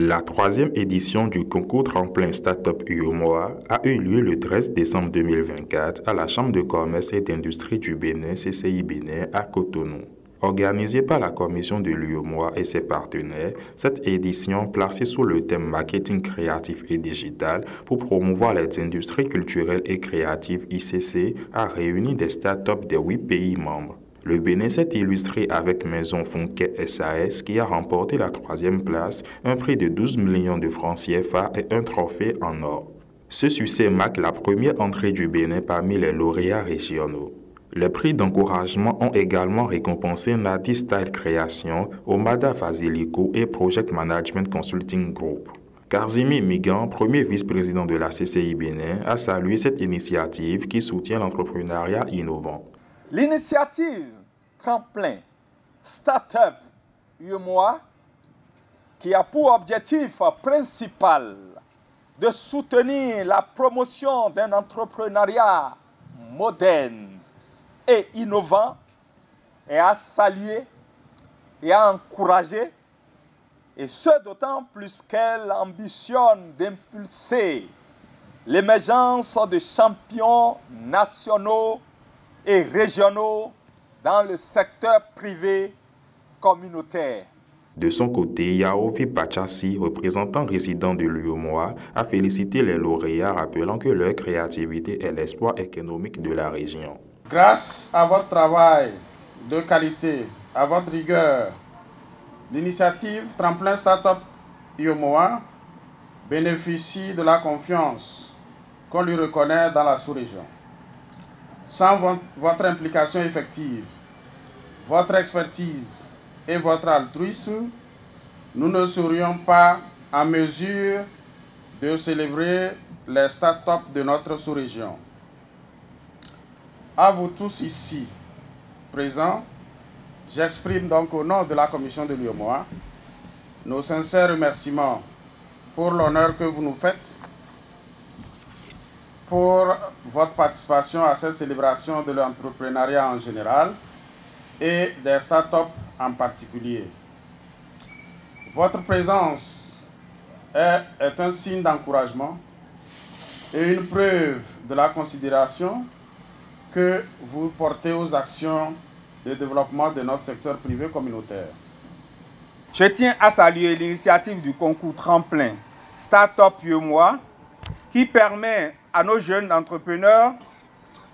La troisième édition du concours tremplin Startup UEMOA a eu lieu le 13 décembre 2024 à la Chambre de commerce et d'industrie du Bénin, CCI Bénin, à Cotonou. Organisée par la commission de l'UEMOA et ses partenaires, cette édition, placée sous le thème Marketing créatif et digital pour promouvoir les industries culturelles et créatives ICC, a réuni des startups des 8 pays membres. Le Bénin s'est illustré avec Maison Fonquet SAS qui a remporté la 3e place, un prix de 12 millions de francs CFA et un trophée en or. Ce succès marque la première entrée du Bénin parmi les lauréats régionaux. Les prix d'encouragement ont également récompensé Nadi Style Création, Omada Vasilico et Project Management Consulting Group. Karzimi Migan, premier vice-président de la CCI Bénin, a salué cette initiative qui soutient l'entrepreneuriat innovant. L'initiative Tremplin Startup UEMOA, qui a pour objectif principal de soutenir la promotion d'un entrepreneuriat moderne et innovant, est à saluer et à encourager, et ce d'autant plus qu'elle ambitionne d'impulser l'émergence de champions nationaux et régionaux dans le secteur privé communautaire. De son côté, Yaovi Pachassi, représentant résident de l'UEMOA, a félicité les lauréats, rappelant que leur créativité est l'espoir économique de la région. Grâce à votre travail de qualité, à votre rigueur, l'initiative Tremplin Startup UEMOA bénéficie de la confiance qu'on lui reconnaît dans la sous-région. Sans votre implication effective, votre expertise et votre altruisme, nous ne serions pas en mesure de célébrer les startups de notre sous-région. À vous tous ici présents, j'exprime donc au nom de la commission de l'UEMOA nos sincères remerciements pour l'honneur que vous nous faites, pour votre participation à cette célébration de l'entrepreneuriat en général et des startups en particulier. Votre présence est un signe d'encouragement et une preuve de la considération que vous portez aux actions de développement de notre secteur privé communautaire. Je tiens à saluer l'initiative du concours Tremplin Startup UEMOA qui permet à nos jeunes entrepreneurs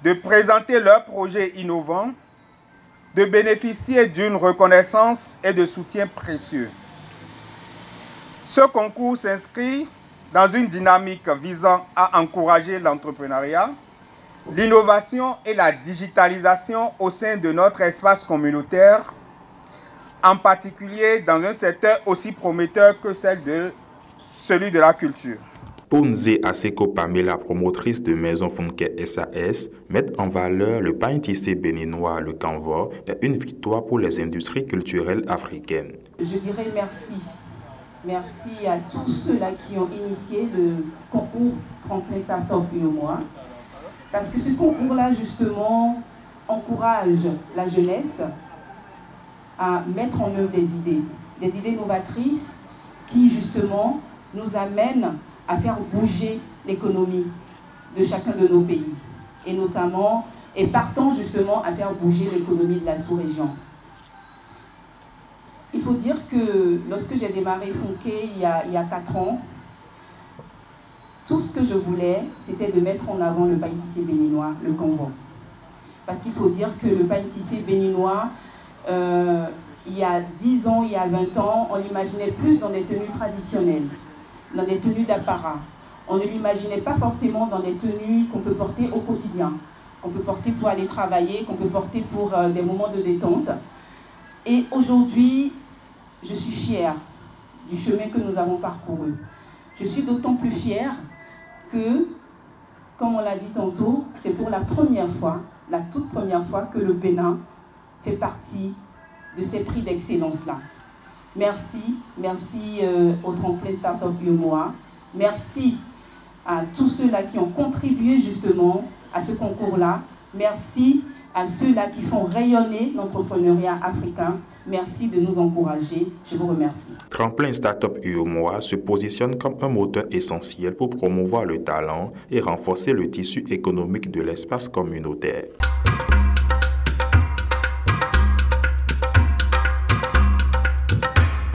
de présenter leurs projets innovants, de bénéficier d'une reconnaissance et de soutien précieux. Ce concours s'inscrit dans une dynamique visant à encourager l'entrepreneuriat, l'innovation et la digitalisation au sein de notre espace communautaire, en particulier dans un secteur aussi prometteur que celui de la culture. Ponze Aseko Pamela, promotrice de Maison Fonquet SAS, met en valeur le pain tissé béninois, le canva, et une victoire pour les industries culturelles africaines. Je dirais merci. Merci à tous ceux-là qui ont initié le concours Tremplin Startup UEMOA. Parce que ce concours-là, justement, encourage la jeunesse à mettre en œuvre des idées novatrices qui, justement, nous amènent à faire bouger l'économie de chacun de nos pays. Et notamment, et partant justement à faire bouger l'économie de la sous-région. Il faut dire que lorsque j'ai démarré Fonquet il y a 4 ans, tout ce que je voulais, c'était de mettre en avant le pain tissé béninois, le canva. Parce qu'il faut dire que le pain tissé béninois, il y a 10 ans, il y a 20 ans, on l'imaginait plus dans des tenues traditionnelles, dans des tenues d'apparat. On ne l'imaginait pas forcément dans des tenues qu'on peut porter au quotidien, qu'on peut porter pour aller travailler, qu'on peut porter pour des moments de détente. Et aujourd'hui, je suis fière du chemin que nous avons parcouru. Je suis d'autant plus fière que, comme on l'a dit tantôt, c'est pour la première fois, la toute première fois que le Bénin fait partie de ces prix d'excellence-là. Merci, merci au Tremplin Startup UEMOA. Merci à tous ceux-là qui ont contribué justement à ce concours-là. Merci à ceux-là qui font rayonner l'entrepreneuriat africain. Merci de nous encourager. Je vous remercie. Tremplin Startup UEMOA se positionne comme un moteur essentiel pour promouvoir le talent et renforcer le tissu économique de l'espace communautaire.